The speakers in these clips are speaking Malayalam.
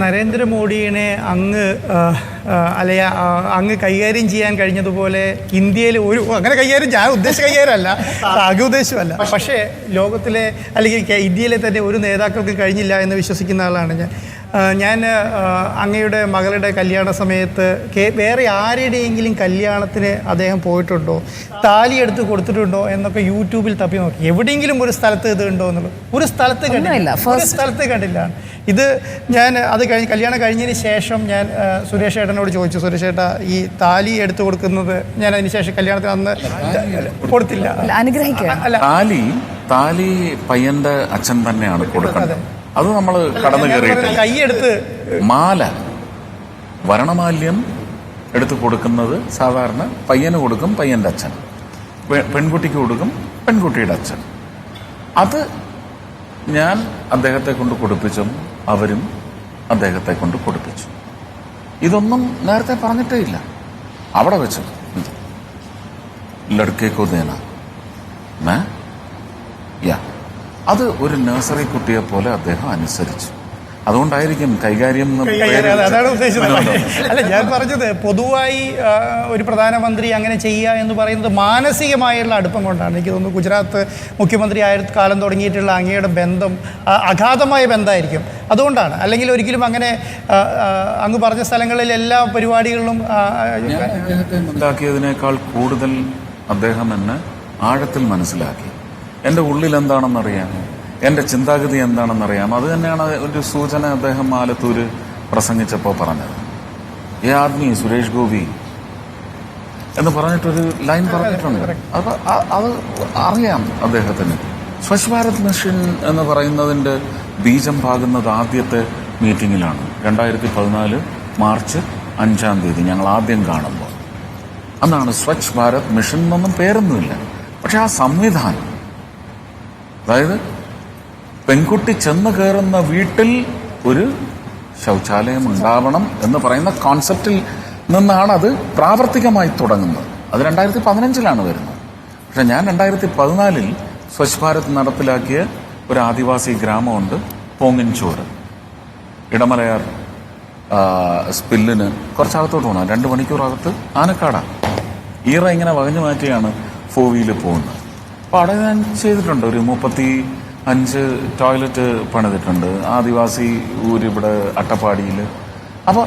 നരേന്ദ്രമോദിയെ അങ്ങ് കൈകാര്യം ചെയ്യാൻ കഴിഞ്ഞതുപോലെ ഇന്ത്യയിൽ അങ്ങനെ കൈകാര്യം ഞാൻ ഉദ്ദേശിച്ച കൈകാര്യമല്ല, ഉദ്ദേശമല്ല. പക്ഷേ ലോകത്തിലെ അല്ലെങ്കിൽ ഇന്ത്യയിലെ തന്നെ ഒരു നേതാക്കൾക്ക് കഴിഞ്ഞില്ല എന്ന് വിശ്വസിക്കുന്ന ആളാണ് ഞാൻ. അങ്ങയുടെ മകളുടെ കല്യാണ സമയത്ത് വേറെ ആരുടെയെങ്കിലും കല്യാണത്തിന് അദ്ദേഹം പോയിട്ടുണ്ടോ, താലി എടുത്ത് കൊടുത്തിട്ടുണ്ടോ എന്നൊക്കെ യൂട്യൂബിൽ തപ്പി നോക്കി. എവിടെയെങ്കിലും ഒരു സ്ഥലത്ത് ഇത് ഉണ്ടോ എന്നുള്ളത് ഒരു സ്ഥലത്ത് കണ്ടില്ല. ഇത് ഞാൻ കല്യാണം കഴിഞ്ഞതിന് ശേഷം ഞാൻ സുരേഷ് ഏട്ടനോട് ചോദിച്ചു, സുരേഷ് ഏട്ടാ ഈ താലി എടുത്തു കൊടുക്കുന്നത് ഞാൻ അതിന് ശേഷം കല്യാണത്തിന് അന്ന് കൊടുത്തില്ല. താലി പയ്യന്റെ അച്ഛൻ തന്നെയാണ് കൊടുക്കുന്നത്. അത് നമ്മൾ കടന്നു കയറിയിട്ട് കൈയെടുത്ത് മാല വരണമാല്യം എടുത്ത് കൊടുക്കുന്നത് സാധാരണ പയ്യന് കൊടുക്കും പയ്യന്റെ അച്ഛൻ, പെൺകുട്ടിക്ക് കൊടുക്കും പെൺകുട്ടിയുടെ അച്ഛൻ. അത് ഞാൻ അദ്ദേഹത്തെ കൊണ്ട് കൊടുപ്പിച്ചും അവരും അദ്ദേഹത്തെ കൊണ്ട് കൊടുപ്പിച്ചു. ഇതൊന്നും നേരത്തെ പറഞ്ഞിട്ടേ ഇല്ല. അവിടെ വെച്ച് ലഡ്കേക്കോ ദേന അത് ഒരു നഴ്സറി കുട്ടിയെ പോലെ അദ്ദേഹം അനുസരിച്ചു. അതുകൊണ്ടായിരിക്കും കൈകാര്യം. അതാണ് ഉദ്ദേശിച്ചത്. അല്ല, ഞാൻ പറഞ്ഞത് പൊതുവായി ഒരു പ്രധാനമന്ത്രി അങ്ങനെ ചെയ്യുക എന്ന് പറയുന്നത് മാനസികമായുള്ള അടുപ്പം കൊണ്ടാണ്. എനിക്ക് തോന്നുന്നു ഗുജറാത്ത് മുഖ്യമന്ത്രി ആയ കാലം തുടങ്ങിയിട്ടുള്ള അങ്ങയുടെ ബന്ധം അഗാധമായ ബന്ധമായിരിക്കും. അതുകൊണ്ടാണ്. അല്ലെങ്കിൽ ഒരിക്കലും അങ്ങനെ അങ്ങ് പറഞ്ഞ സ്ഥലങ്ങളിൽ എല്ലാ പരിപാടികളിലും മനസ്സിലാക്കിയതിനേക്കാൾ കൂടുതൽ അദ്ദേഹം എന്നെ ആഴത്തിൽ മനസ്സിലാക്കി. എൻ്റെ ഉള്ളിൽ എന്താണെന്നറിയാം, എൻ്റെ ചിന്താഗതി എന്താണെന്നറിയാം. അത് തന്നെയാണ് ഒരു സൂചന അദ്ദേഹം ആലത്തൂര് പ്രസംഗിച്ചപ്പോൾ പറഞ്ഞത്. ഏ ആദ്മി സുരേഷ് ഗോപി എന്ന് പറഞ്ഞിട്ടൊരു ലൈൻ പറഞ്ഞിട്ടുണ്ട്. അപ്പൊ അത് അറിയാം അദ്ദേഹത്തിന്. സ്വച്ഛ് ഭാരത് മിഷൻ എന്ന് പറയുന്നതിന്റെ ബീജം പാകുന്നത് ആദ്യത്തെ മീറ്റിംഗിലാണ്. 2014 മാർച്ച് 5 ഞങ്ങൾ ആദ്യം കാണുമ്പോൾ അന്നാണ് സ്വച്ഛ് ഭാരത് മിഷൻ എന്നൊന്നും പേരൊന്നുമില്ല. പക്ഷെ ആ സംവിധാനം, അതായത് പെൺകുട്ടി ചെന്ന് കയറുന്ന വീട്ടിൽ ഒരു ശൗചാലയം ഉണ്ടാവണം എന്ന് പറയുന്ന കോൺസെപ്റ്റിൽ നിന്നാണ് അത് പ്രാവർത്തികമായി തുടങ്ങുന്നത്. അത് 2015 വരുന്നത്. പക്ഷെ ഞാൻ 2014 സ്വച്ഛ് ഭാരത് നടപ്പിലാക്കിയ ഒരു ആദിവാസി ഗ്രാമമുണ്ട്, പോങ്ങിൻചോറ്. ഇടമലയാർ സ്പില്ലിന് കുറച്ചകത്തോട്ട് പോകണം, 2 മണിക്കൂറകത്ത് ആനക്കാടാണ്. ഈറ ഇങ്ങനെ വകഞ്ഞു മാറ്റിയാണ് 4 വീല് പോകുന്നത്. അപ്പോൾ അവിടെ ഞാൻ ചെയ്തിട്ടുണ്ട്. ഒരു 35 ടോയ്ലറ്റ് പണിതിട്ടുണ്ട് ആദിവാസി ഊരിവിടെ അട്ടപ്പാടിയിൽ. അപ്പോൾ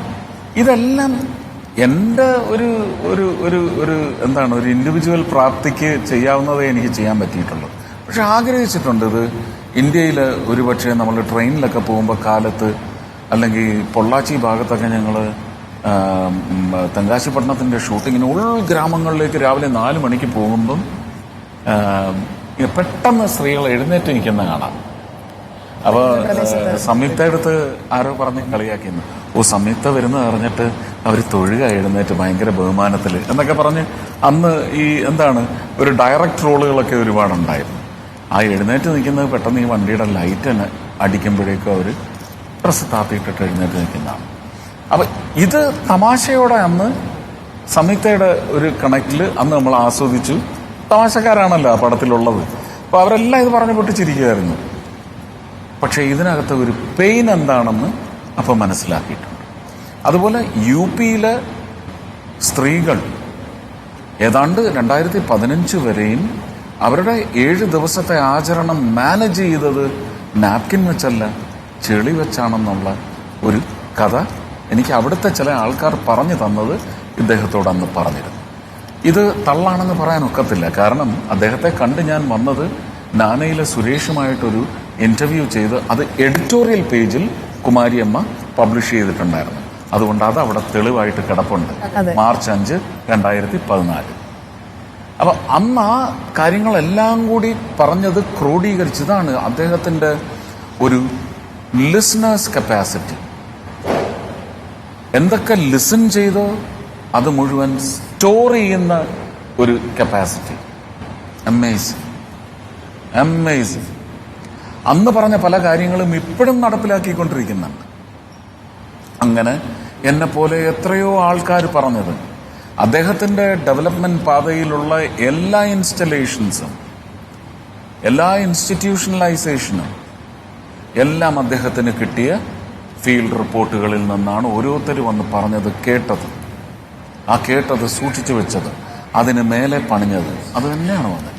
ഇതെല്ലാം എൻ്റെ ഒരു ഒരു ഒരു ഒരു എന്താണ് ഒരു ഇൻഡിവിജ്വൽ പ്രാപ്തിക്ക് ചെയ്യാവുന്നതേ എനിക്ക് ചെയ്യാൻ പറ്റിയിട്ടുള്ളൂ. പക്ഷെ ആഗ്രഹിച്ചിട്ടുണ്ട് ഇത് ഇന്ത്യയിൽ. ഒരുപക്ഷെ നമ്മൾ ട്രെയിനിലൊക്കെ പോകുമ്പോൾ കാലത്ത്, അല്ലെങ്കിൽ പൊള്ളാച്ചി ഭാഗത്തൊക്കെ ഞങ്ങൾ തെങ്കാശിപ്പട്ടണത്തിൻ്റെ ഷൂട്ടിങ്ങിന് ഉൾഗ്രാമങ്ങളിലേക്ക് രാവിലെ 4 മണിക്ക് പോകുമ്പം പെട്ടെന്ന് സ്ത്രീകൾ എഴുന്നേറ്റ് നിൽക്കുന്ന കാണാം. അപ്പോൾ സംയുക്ത അടുത്ത് ആരോ പറഞ്ഞ് കളിയാക്കിയിരുന്നു, സംയുക്ത വരുന്നത് അറിഞ്ഞിട്ട് അവർ തൊഴുക എഴുന്നേറ്റ് ഭയങ്കര ബഹുമാനത്തിൽ എന്നൊക്കെ പറഞ്ഞ് അന്ന് ഈ എന്താണ് ഒരു ഡയറക്റ്റ് റോളുകളൊക്കെ ഒരുപാടുണ്ടായിരുന്നു. ആ എഴുന്നേറ്റ് നിൽക്കുന്നത് പെട്ടെന്ന് ഈ വണ്ടിയുടെ ലൈറ്റ് തന്നെ അടിക്കുമ്പോഴേക്കും അവർ ഡ്രസ്സ് താത്തിയിട്ടിട്ട് എഴുന്നേറ്റ് നിൽക്കുന്നതാണ്. അപ്പം ഇത് തമാശയോടെ അന്ന് സംയുക്തയുടെ ഒരു കണക്റ്റിൽ അന്ന് നമ്മൾ ആസ്വദിച്ചു. തമാശക്കാരാണല്ലോ ആ പടത്തിലുള്ളത്. അപ്പോൾ അവരെല്ലാം ഇത് പറഞ്ഞു പൊട്ടിച്ചിരിക്കുകയായിരുന്നു. പക്ഷേ ഇതിനകത്ത് ഒരു പെയിൻ എന്താണെന്ന് അപ്പം മനസ്സിലാക്കിയിട്ടുണ്ട്. അതുപോലെ UP-യിലെ സ്ത്രീകൾ ഏതാണ്ട് 2015 വരെയും അവരുടെ 7 ദിവസത്തെ ആചരണം മാനേജ് ചെയ്തത് നാപ്കിൻ വെച്ചല്ല, ചെളി വെച്ചാണെന്നുള്ള ഒരു കഥ എനിക്ക് അവിടുത്തെ ചില ആൾക്കാർ പറഞ്ഞു തന്നത് ഇദ്ദേഹത്തോട് അന്ന് പറഞ്ഞിരുന്നു. ഇത് തള്ളാണെന്ന് പറയാൻ ഒക്കത്തില്ല. കാരണം അദ്ദേഹത്തെ കണ്ട് ഞാൻ വന്നത് നാനയിലെ സുരേഷുമായിട്ടൊരു ഇന്റർവ്യൂ ചെയ്ത് അത് എഡിറ്റോറിയൽ പേജിൽ കുമാരിയമ്മ പബ്ലിഷ് ചെയ്തിട്ടുണ്ടായിരുന്നു. അതുകൊണ്ട് അത് അവിടെ തെളിവായിട്ട് കിടപ്പുണ്ട്. മാർച്ച് 5, 2014. അപ്പൊ അന്ന് ആ കാര്യങ്ങളെല്ലാം കൂടി പറഞ്ഞത് ക്രോഡീകരിച്ചതാണ് അദ്ദേഹത്തിന്റെ ഒരു ലിസണേഴ്സ് കപ്പാസിറ്റി. എന്തൊക്കെ ലിസൺ ചെയ്തോ അത് മുഴുവൻ സ്റ്റോർ ചെയ്യുന്ന ഒരു കപ്പാസിറ്റി. അമേസിങ്. അന്ന് പറഞ്ഞ പല കാര്യങ്ങളും ഇപ്പോഴും നടപ്പിലാക്കിക്കൊണ്ടിരിക്കുന്നുണ്ട്. അങ്ങനെ എന്നെപ്പോലെ എത്രയോ ആൾക്കാർ പറഞ്ഞത് അദ്ദേഹത്തിന്റെ ഡെവലപ്മെന്റ് പാതയിലുള്ള എല്ലാ ഇൻസ്റ്റലേഷൻസും, എല്ലാ ഇൻസ്റ്റിറ്റ്യൂഷണലൈസേഷനും എല്ലാം അദ്ദേഹത്തിന് കിട്ടിയ ഫീൽഡ് റിപ്പോർട്ടുകളിൽ നിന്നാണ് ഓരോരുത്തർ വന്ന് പറഞ്ഞത് കേട്ടത്. ആ കേട്ടത് സൂക്ഷിച്ചു വെച്ചത്, അതിന് മേലെ പണിഞ്ഞത് അത് തന്നെയാണ് വന്നത്.